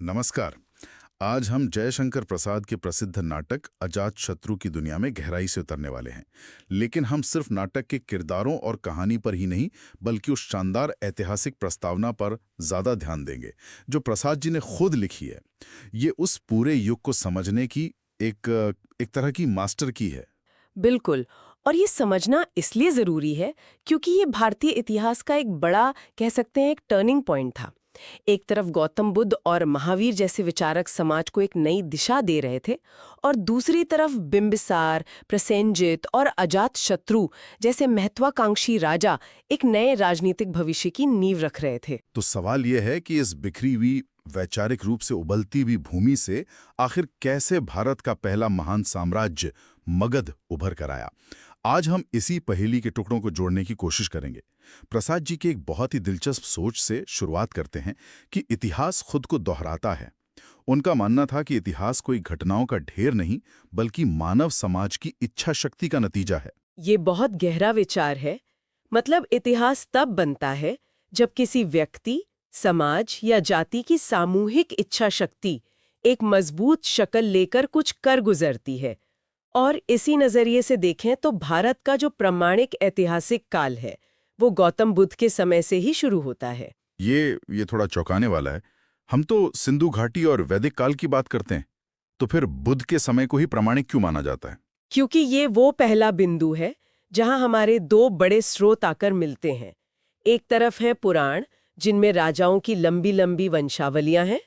नमस्कार। आज हम जयशंकर प्रसाद के प्रसिद्ध नाटक अजातशत्रु की दुनिया में गहराई से उतरने वाले हैं। लेकिन हम सिर्फ नाटक के किरदारों और कहानी पर ही नहीं, बल्कि उस शानदार ऐतिहासिक प्रस्तावना पर ज्यादा ध्यान देंगे जो प्रसाद जी ने खुद लिखी है। ये उस पूरे युग को समझने की एक तरह की मास्टर की है। बिल्कुल। और ये समझना इसलिए जरूरी है क्योंकि ये भारतीय इतिहास का एक बड़ा, कह सकते हैं, एक टर्निंग पॉइंट था। एक तरफ गौतम बुद्ध और महावीर जैसे विचारक समाज को एक नई दिशा दे रहे थे, और दूसरी तरफ बिंबिसार, प्रसेनजित और अजातशत्रु जैसे महत्वाकांक्षी राजा एक नए राजनीतिक भविष्य की नींव रख रहे थे। तो सवाल यह है कि इस बिखरी हुई, वैचारिक रूप से उबलती हुई भूमि से आखिर कैसे भारत का पहला महान साम्राज्य मगध उभर कर आया। आज हम इसी पहेली के टुकड़ों को जोड़ने की कोशिश करेंगे। प्रसाद जी की एक बहुत ही दिलचस्प सोच से शुरुआत करते हैं कि इतिहास खुद को दोहराता है। उनका मानना था कि इतिहास कोई घटनाओं का ढेर नहीं, बल्कि मानव समाज की इच्छा शक्ति का नतीजा है। ये बहुत गहरा विचार है। मतलब इतिहास तब बनता है जब किसी व्यक्ति, समाज या जाति की सामूहिक इच्छा शक्ति एक मजबूत शक्ल लेकर कुछ कर गुजरती है। और इसी नजरिए से देखें तो भारत का जो प्रामाणिक ऐतिहासिक काल है वो गौतम बुद्ध के समय से ही शुरू होता है। ये थोड़ा चौंकाने वाला है। हम तो सिंधु घाटी और वैदिक काल की बात करते हैं, तो फिर बुद्ध के समय को ही प्रामाणिक क्यों माना जाता है? क्योंकि ये वो पहला बिंदु है जहां हमारे दो बड़े स्रोत आकर मिलते हैं। एक तरफ है पुराण, जिनमें राजाओं की लंबी लंबी वंशावलियां हैं।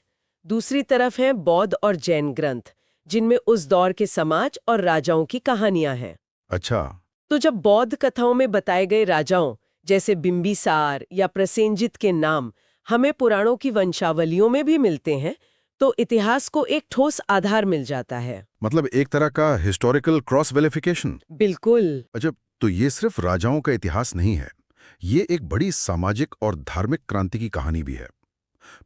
दूसरी तरफ है बौद्ध और जैन ग्रंथ, जिनमें उस दौर के समाज और राजाओं की कहानियां हैं। अच्छा। तो जब बौद्ध कथाओं में बताए गए राजाओं जैसे बिंबिसार या प्रसेनजित के नाम हमें पुराणों की वंशावलियों में भी मिलते हैं, तो इतिहास को एक ठोस आधार मिल जाता है। मतलब एक तरह का हिस्टोरिकल क्रॉस वेरिफिकेशन। बिल्कुल। अच्छा, तो ये सिर्फ राजाओं का इतिहास नहीं है, ये एक बड़ी सामाजिक और धार्मिक क्रांति की कहानी भी है।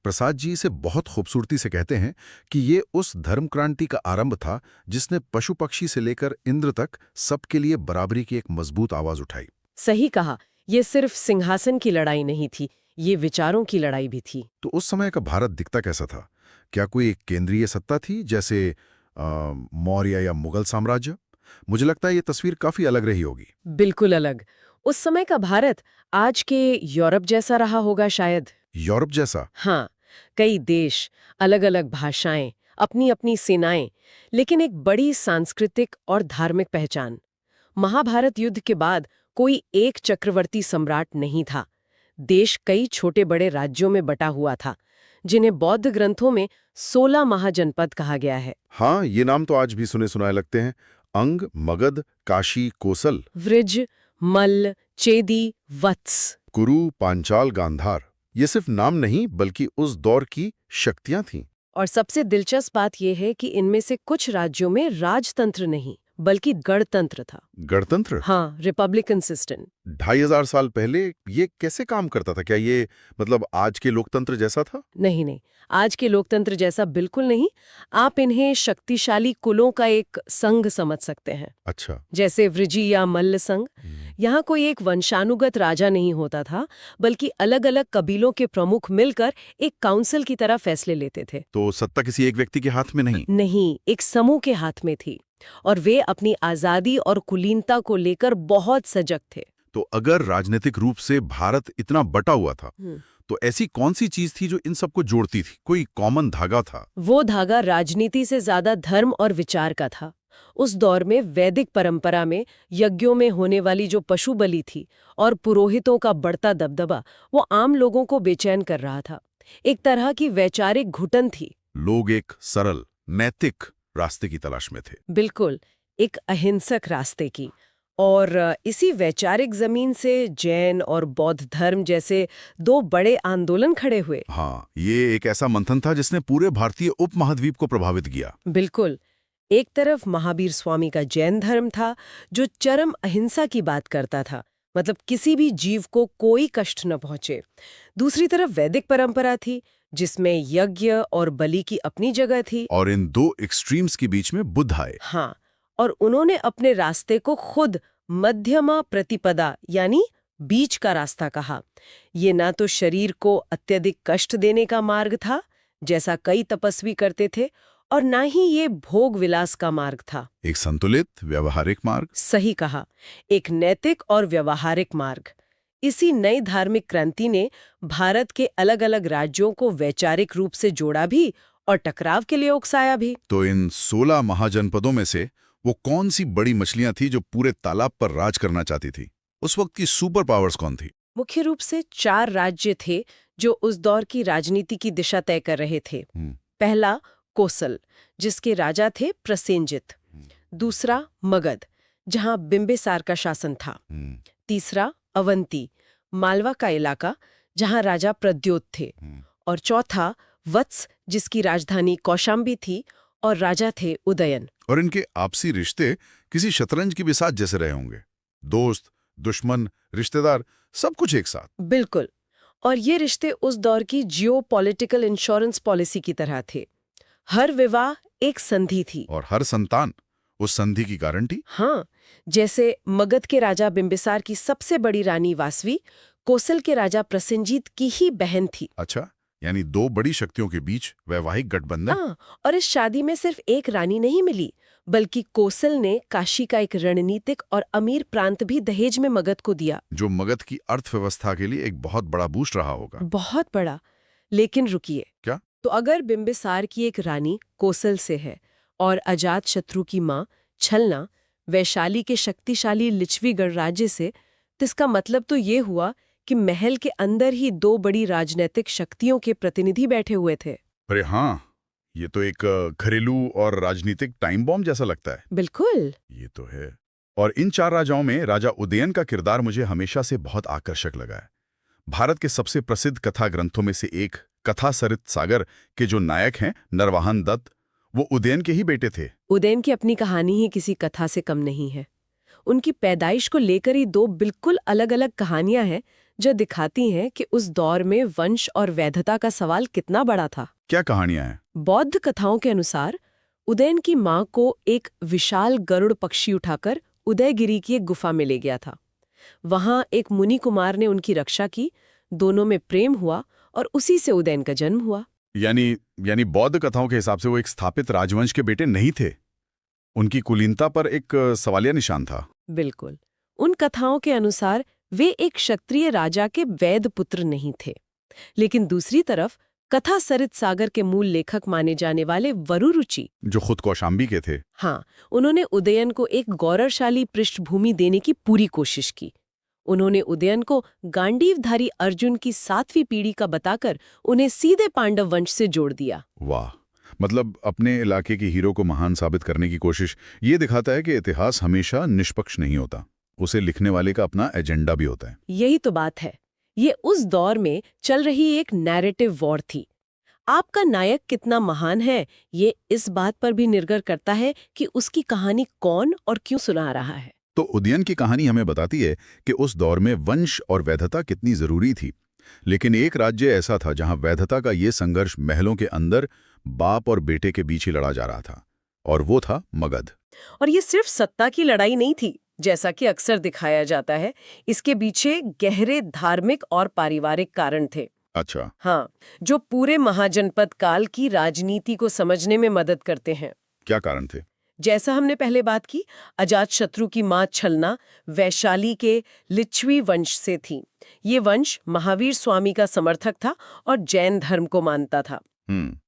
प्रसाद जी इसे बहुत खूबसूरती से कहते हैं कि ये उस धर्म क्रांति का आरंभ था जिसने पशु पक्षी से लेकर इंद्र तक सबके लिए बराबरी की एक मजबूत आवाज उठाई। सही कहा। ये सिर्फ सिंहासन की लड़ाई नहीं थी, ये विचारों की लड़ाई भी थी। तो उस समय का भारत दिखता कैसा था? क्या कोई एक केंद्रीय सत्ता थी, जैसे मौर्य या मुगल साम्राज्य? मुझे लगता है ये तस्वीर काफी अलग रही होगी। बिल्कुल अलग। उस समय का भारत आज के यूरोप जैसा रहा होगा शायद। यूरोप जैसा? हाँ, कई देश, अलग-अलग भाषाएं, अपनी-अपनी सेनाएं, लेकिन एक बड़ी सांस्कृतिक और धार्मिक पहचान। महाभारत युद्ध के बाद कोई एक चक्रवर्ती सम्राट नहीं था। देश कई छोटे बड़े राज्यों में बटा हुआ था, जिन्हें बौद्ध ग्रंथों में 16 महाजनपद कहा गया है। हाँ, ये नाम तो आज भी सुने सुनाए लगते हैं। अंग, मगध, काशी, कोसल, वृज, मल्ल, चेदी, वत्स। कुरु, पांचाल, गांधार। ये सिर्फ नाम नहीं, बल्कि उस दौर की शक्तियां थीं। और सबसे दिलचस्प बात यह है कि इनमें से कुछ राज्यों में राजतंत्र नहीं, बल्कि गणतंत्र था। गणतंत्र? हाँ, रिपब्लिकन सिस्टम। 2500 साल पहले ये कैसे काम करता था? क्या ये मतलब आज के लोकतंत्र जैसा था? नहीं नहीं, आज के लोकतंत्र जैसा बिल्कुल नहीं। आप इन्हें शक्तिशाली कुलों का एक संघ समझ सकते हैं। अच्छा। जैसे वृजी या मल्ल संघ। यहाँ कोई एक वंशानुगत राजा नहीं होता था, बल्कि अलग अलग कबीलों के प्रमुख मिलकर एक काउंसिल की तरह फैसले लेते थे। तो सत्ता किसी एक व्यक्ति के हाथ में नहीं? नहीं, एक समूह के हाथ में थी, और वे अपनी आजादी और कुलीनता को लेकर बहुत सजग थे। तो अगर राजनीतिक रूप से भारत इतना बटा हुआ था, तो ऐसी कौन सी चीज थी जो इन सबको जोड़ती थी? कोई कॉमन धागा था? वो धागा राजनीति से ज्यादा धर्म और विचार का था। उस दौर में वैदिक परंपरा में यज्ञों में होने वाली जो पशु बलि थी और पुरोहितों का बढ़ता दबदबा, वो आम लोगों को बेचैन कर रहा था। एक तरह की वैचारिक घुटन थी। लोग एक सरल, नैतिक रास्ते की तलाश में थे। बिल्कुल, एक अहिंसक रास्ते की। और इसी वैचारिक जमीन से जैन और बौद्ध धर्म जैसे दो बड़े आंदोलन खड़े हुए। हाँ, ये एक ऐसा मंथन था जिसने पूरे भारतीय उपमहाद्वीप को प्रभावित किया। बिल्कुल। एक तरफ महावीर स्वामी का जैन धर्म था, जो चरम अहिंसा की बात करता था, मतलब किसी भी जीव को कोई कष्ट न पहुंचे। दूसरी तरफ वैदिक परंपरा थी, जिसमें यज्ञ और बलि की अपनी जगह थी। और इन दो एक्सट्रीम्स के बीच में बुद्ध आए। हाँ, और उन्होंने अपने रास्ते को खुद मध्यमा प्रतिपदा यानी बीच का रास्ता कहा। ये ना तो शरीर को अत्यधिक कष्ट देने का मार्ग था, जैसा कई तपस्वी करते थे, और ना ही ये भोग विलास का मार्ग था। एक संतुलित व्यवहारिक मार्ग। सही कहा, एक नैतिक और व्यवहारिक मार्ग। इसी नई धार्मिक क्रांति ने भारत के अलग-अलग राज्यों को वैचारिक रूप से जोड़ा भी और टकराव के लिए उकसाया भी। तो इन 16 महाजनपदों में से वो कौन सी बड़ी मछलियां थी जो पूरे तालाब पर राज करना चाहती थी? उस वक्त की सुपर पावर्स कौन थी? मुख्य रूप से 4 राज्य थे जो उस दौर की राजनीति की दिशा तय कर रहे थे। पहला कोसल, जिसके राजा थे प्रसेनजित। दूसरा मगध, जहां बिंबिसार का शासन था। तीसरा अवंती, मालवा का इलाका, जहां राजा प्रद्योत थे। और चौथा वत्स, जिसकी राजधानी कौशाम्बी थी और राजा थे उदयन। और इनके आपसी रिश्ते किसी शतरंज की बिसात जैसे रहे होंगे। दोस्त, दुश्मन, रिश्तेदार, सब कुछ एक साथ। बिल्कुल। और ये रिश्ते उस दौर की जियोपॉलिटिकल इंश्योरेंस पॉलिसी की तरह थे। हर विवाह एक संधि थी। और हर संतान उस संधि की गारंटी। हाँ, जैसे मगध के राजा बिंबिसार की सबसे बड़ी रानी वासवी कोसल के राजा प्रसेनजीत की ही बहन थी। अच्छा, यानी 2 बड़ी शक्तियों के बीच वैवाहिक गठबंधन। हाँ, और इस शादी में सिर्फ एक रानी नहीं मिली, बल्कि कोसल ने काशी का एक रणनीतिक और अमीर प्रांत भी दहेज में मगध को दिया। जो मगध की अर्थव्यवस्था के लिए एक बहुत बड़ा बूस्ट रहा होगा। बहुत बड़ा। लेकिन रुकिए, क्या? तो अगर बिंबिसार की एक रानी कोसल से है और अजात शत्रु की मां छलना वैशाली के शक्तिशाली लिच्छवी गणराज्य से, तो इसका मतलब तो ये हुआ कि महल के अंदर ही 2 बड़ी राजनीतिक शक्तियों के प्रतिनिधि बैठे हुए थे। अरे हाँ, ये तो एक घरेलू और राजनीतिक टाइम बॉम्ब जैसा लगता है। बिल्कुल। ये तो है। और इन 4 राजाओं में राजा उदयन का किरदार मुझे हमेशा से बहुत आकर्षक लगा है। भारत के सबसे प्रसिद्ध कथा ग्रंथों में से एक कथा सरित सागर के जो नायक हैं नरवाहन दत्त, वो उदयन के ही बेटे थे। उदयन की अपनी कहानी ही किसी कथा से कम नहीं है। उनकी पैदाइश को लेकर ही 2 बिल्कुल अलग-अलग कहानियां हैं जो दिखाती हैं कि उस दौर में वंश और वैधता का सवाल कितना बड़ा था। क्या कहानियां हैं? बौद्ध कथाओं के अनुसार उदयन की मां को एक विशाल गरुड़ पक्षी उठाकर उदयगिरी की एक गुफा में ले गया था। वहां एक मुनि कुमार ने उनकी रक्षा की, दोनों में प्रेम हुआ और उसी से उदयन का जन्म हुआ। यानी बौद्ध कथाओं के हिसाब से वो एक स्थापित राजवंश के बेटे नहीं थे। उनकी कुलीनता पर एक सवालिया निशान था। बिल्कुल। उन कथाओं के अनुसार वे एक क्षत्रिय राजा के वैध पुत्र नहीं थे। लेकिन दूसरी तरफ कथा सरित सागर के मूल लेखक माने जाने वाले वरुरुचि, जो खुद कौशाम्बी के थे। हाँ, उन्होंने उदयन को एक गौरवशाली पृष्ठभूमि देने की पूरी कोशिश की। उन्होंने उदयन को गांडीवधारी अर्जुन की 7वीं पीढ़ी का बताकर उन्हें सीधे पांडव वंश से जोड़ दिया। वाह, मतलब अपने इलाके के हीरो को महान साबित करने की कोशिश। ये दिखाता है कि इतिहास हमेशा निष्पक्ष नहीं होता, उसे लिखने वाले का अपना एजेंडा भी होता है। यही तो बात है। ये उस दौर में चल रही एक नैरेटिव वॉर थी। आपका नायक कितना महान है, ये इस बात पर भी निर्भर करता है कि उसकी कहानी कौन और क्यों सुना रहा है। तो उदयन की कहानी हमें बताती है कि उस दौर में वंश और वैधता कितनी जरूरी थी। लेकिन एक राज्य ऐसा था जहां वैधता का ये संघर्ष महलों के अंदर बाप और बेटे के बीच ही लड़ा जा रहा था, और वो था मगध। और ये सिर्फ सत्ता की लड़ाई नहीं थी, जैसा कि अक्सर दिखाया जाता है। इसके पीछे गहरे धार्मिक और पारिवारिक कारण थे। अच्छा। हाँ, जो पूरे महाजनपद काल की राजनीति को समझने में मदद करते हैं। क्या कारण थे? जैसा हमने पहले बात की, अजातशत्रु की मां छलना वैशाली के लिच्छवी वंश से थी। ये वंश महावीर स्वामी का समर्थक था और जैन धर्म को मानता था।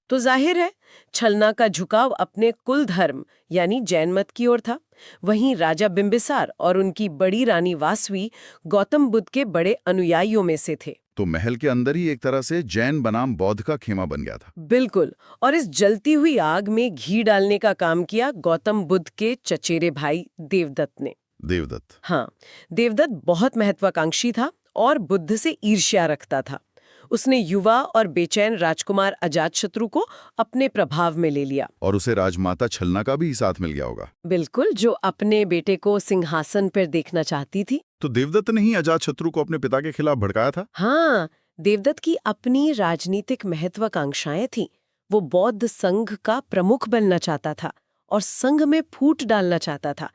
तो जाहिर है छलना का झुकाव अपने कुल धर्म यानी जैन मत की ओर था। वहीं राजा बिंबिसार और उनकी बड़ी रानी वासवी गौतम बुद्ध के बड़े अनुयायियों में से थे। तो महल के अंदर ही एक तरह से जैन बनाम बौद्ध का खेमा बन गया था। बिल्कुल। और इस जलती हुई आग में घी डालने का काम किया गौतम बुद्ध के चचेरे भाई देवदत्त ने। देवदत्त? हाँ, देवदत्त बहुत महत्वाकांक्षी था और बुद्ध से ईर्ष्या रखता था। उसने युवा और बेचैन राजकुमार अजातशत्रु को अपने प्रभाव में ले लिया। और उसे राजमाता छलना का भी साथ मिल गया होगा। बिल्कुल, जो अपने बेटे को सिंहासन पर देखना चाहती थी। तो देवदत्त ने ही अजातशत्रु को अपने पिता के खिलाफ भड़काया था? हाँ, देवदत्त की अपनी राजनीतिक महत्वाकांक्षाएं थीं। वो बौद्ध संघ का प्रमुख बनना चाहता था और संघ में फूट डालना चाहता था।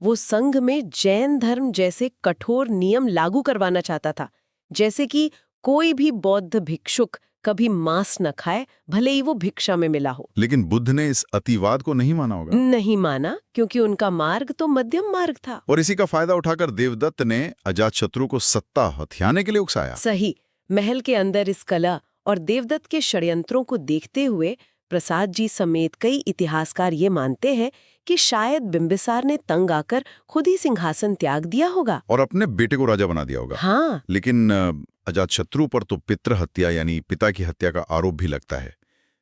वो संघ में जैन धर्म जैसे कठोर नियम लागू करवाना चाहता था, जैसे कि कोई भी बौद्ध भिक्षुक कभी मांस न खाए, भले ही वो भिक्षा में मिला हो। लेकिन बुद्ध ने इस अतिवाद को नहीं माना होगा। नहीं माना, क्योंकि उनका मार्ग तो मध्यम मार्ग था। और इसी का फायदा उठाकर देवदत्त ने अजातशत्रु को सत्ता हथियाने के लिए उकसाया। सही। महल के अंदर इस कला और देवदत्त के षड्यंत्रों को देखते हुए प्रसाद जी समेत कई इतिहासकार ये मानते हैं कि शायद बिंबिसार ने तंग आकर खुद ही सिंहासन त्याग दिया होगा और अपने बेटे को राजा बना दिया होगा। हाँ। लेकिन अजातशत्रु पर तो पितृ हत्या यानी पिता की हत्या का आरोप भी लगता है।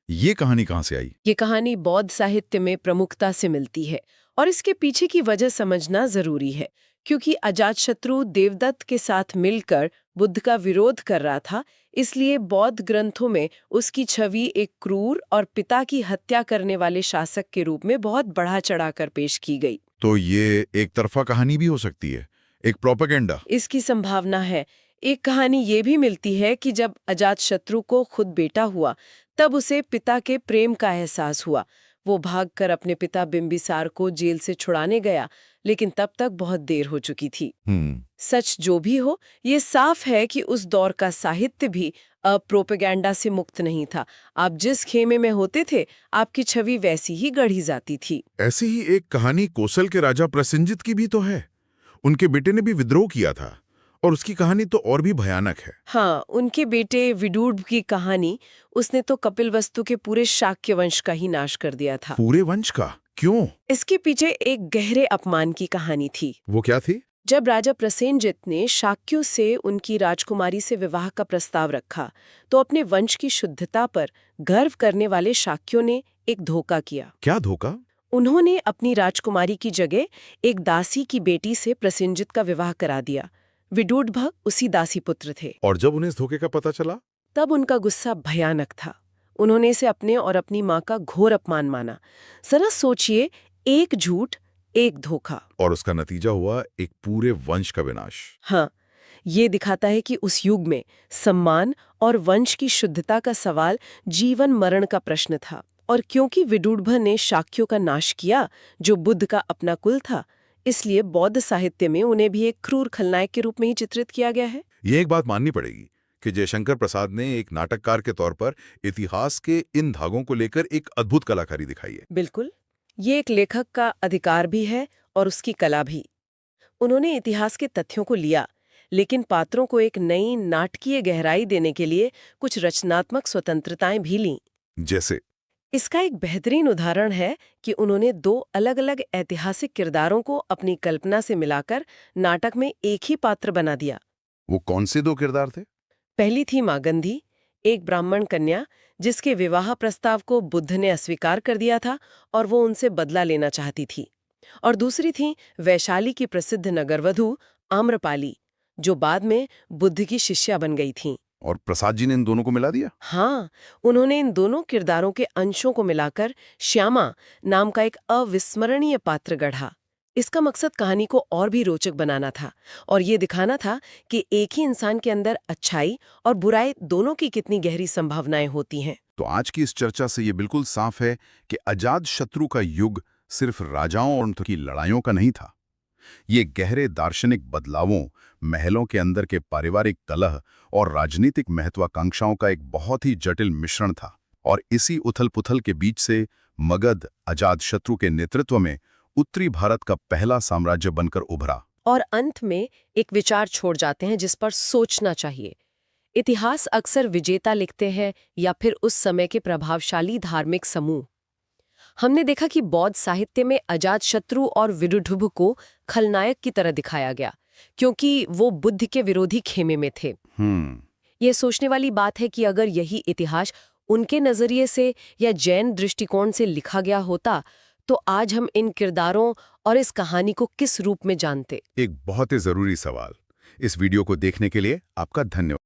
ये कहानी कहाँ से आई? ये कहानी बौद्ध साहित्य में प्रमुखता से मिलती है और इसके पीछे की वजह समझना जरूरी है, क्योंकि अजातशत्रु देवदत्त के साथ मिलकर बुद्ध का विरोध कर रहा था, इसलिए बौद्ध ग्रंथों में उसकी छवि एक क्रूर और पिता की हत्या करने वाले शासक के रूप में बहुत बढ़ा चढ़ाकर पेश की गई। तो ये एक तरफा कहानी भी हो सकती है, एक प्रोपेगेंडा। इसकी संभावना है। एक कहानी ये भी मिलती है कि जब अजातशत्रु को खुद बेटा हुआ तब उसे पिता के प्रेम का एहसास हुआ। वो भागकर अपने पिता बिंबिसार को जेल से छुड़ाने गया, लेकिन तब तक बहुत देर हो चुकी थी। सच जो भी हो, ये साफ है कि उस दौर का साहित्य भी प्रोपेगेंडा से मुक्त नहीं था। आप जिस खेमे में होते थे, आपकी छवि वैसी ही गढ़ी जाती थी। ऐसी ही एक कहानी कोसल के राजा प्रसेनजित की भी तो है। उनके बेटे ने भी विद्रोह किया था और उसकी कहानी तो और भी भयानक है। हाँ, उनके बेटे विदूढ़ की कहानी, उसने तो कपिलवस्तु के पूरे शाक्य वंश का ही नाश कर दिया था। पूरे वंश का? क्यों? इसके पीछे एक गहरे अपमान की कहानी थी। वो क्या थी? जब राजा प्रसेनजित ने शाक्यों से उनकी राजकुमारी से विवाह का प्रस्ताव रखा, तो अपने वंश की शुद्धता पर गर्व करने वाले शाक्यों ने एक धोखा किया। क्या धोखा? उन्होंने अपनी राजकुमारी की जगह एक दासी की बेटी से प्रसेनजित का विवाह करा दिया। विदूढ़ उसी दासी पुत्र थे। और जब उन्हें इस धोखे का पता चला, तब उनका गुस्सा भयानक था। उन्होंने इसे अपने और अपनी माँ का घोर अपमान माना। जरा सोचिए, एक झूठ, एक धोखा, और उसका नतीजा हुआ एक पूरे वंश का विनाश। हाँ, ये दिखाता है कि उस युग में सम्मान और वंश की शुद्धता का सवाल जीवन मरण का प्रश्न था। और क्योंकि विदूढ़ ने शाक्यों का नाश किया, जो बुद्ध का अपना कुल था, इसलिए बौद्ध साहित्य में उन्हें भी एक क्रूर खलनायक के रूप में ही चित्रित किया गया है। ये एक बात माननी पड़ेगी कि जयशंकर प्रसाद ने एक नाटककार के तौर पर इतिहास के इन धागों को लेकर एक अद्भुत कलाकारी दिखाई है। बिल्कुल, ये एक लेखक का अधिकार भी है और उसकी कला भी। उन्होंने इतिहास के तथ्यों को लिया, लेकिन पात्रों को एक नई नाटकीय गहराई देने के लिए कुछ रचनात्मक स्वतंत्रताएं भी लीं। जैसे? इसका एक बेहतरीन उदाहरण है कि उन्होंने दो अलग-अलग ऐतिहासिक किरदारों को अपनी कल्पना से मिलाकर नाटक में एक ही पात्र बना दिया। वो कौन से दो किरदार थे? पहली थी मागंधी, एक ब्राह्मण कन्या जिसके विवाह प्रस्ताव को बुद्ध ने अस्वीकार कर दिया था और वो उनसे बदला लेना चाहती थी। और दूसरी थी वैशाली की प्रसिद्ध नगरवधू आम्रपाली, जो बाद में बुद्ध की शिष्या बन गई थीं। और प्रसाद जी ने इन दोनों को मिला दिया? हाँ, उन्होंने इन दोनों किरदारों के अंशों को मिलाकर श्यामा नाम का एक अविस्मरणीय पात्र गढ़ा। इसका मकसद कहानी को और भी रोचक बनाना था और ये दिखाना था कि एक ही इंसान के अंदर अच्छाई और बुराई दोनों की कितनी गहरी संभावनाएं होती हैं। तो आज की इस चर्चा से ये बिल्कुल साफ है कि अजातशत्रु का युग सिर्फ राजाओं और उनकी लड़ाइयों का नहीं था। ये गहरे दार्शनिक बदलावों, महलों के अंदर के पारिवारिक कलह और राजनीतिक महत्वाकांक्षाओं का एक बहुत ही जटिल मिश्रण था। और इसी उथल-पुथल के बीच से मगध अजातशत्रु के नेतृत्व में उत्तरी भारत का पहला साम्राज्य बनकर उभरा। और अंत में एक विचार छोड़ जाते हैं जिस पर सोचना चाहिए। इतिहास अक्सर विजेता लिखते हैं या फिर उस समय के प्रभावशाली धार्मिक समूह। हमने देखा कि बौद्ध साहित्य में अजातशत्रु और विदूढ़ को खलनायक की तरह दिखाया गया, क्योंकि वो बुद्ध के विरोधी खेमे में थे। ये सोचने वाली बात है कि अगर यही इतिहास उनके नजरिए से या जैन दृष्टिकोण से लिखा गया होता, तो आज हम इन किरदारों और इस कहानी को किस रूप में जानते? एक बहुत ही जरूरी सवाल। इस वीडियो को देखने के लिए आपका धन्यवाद।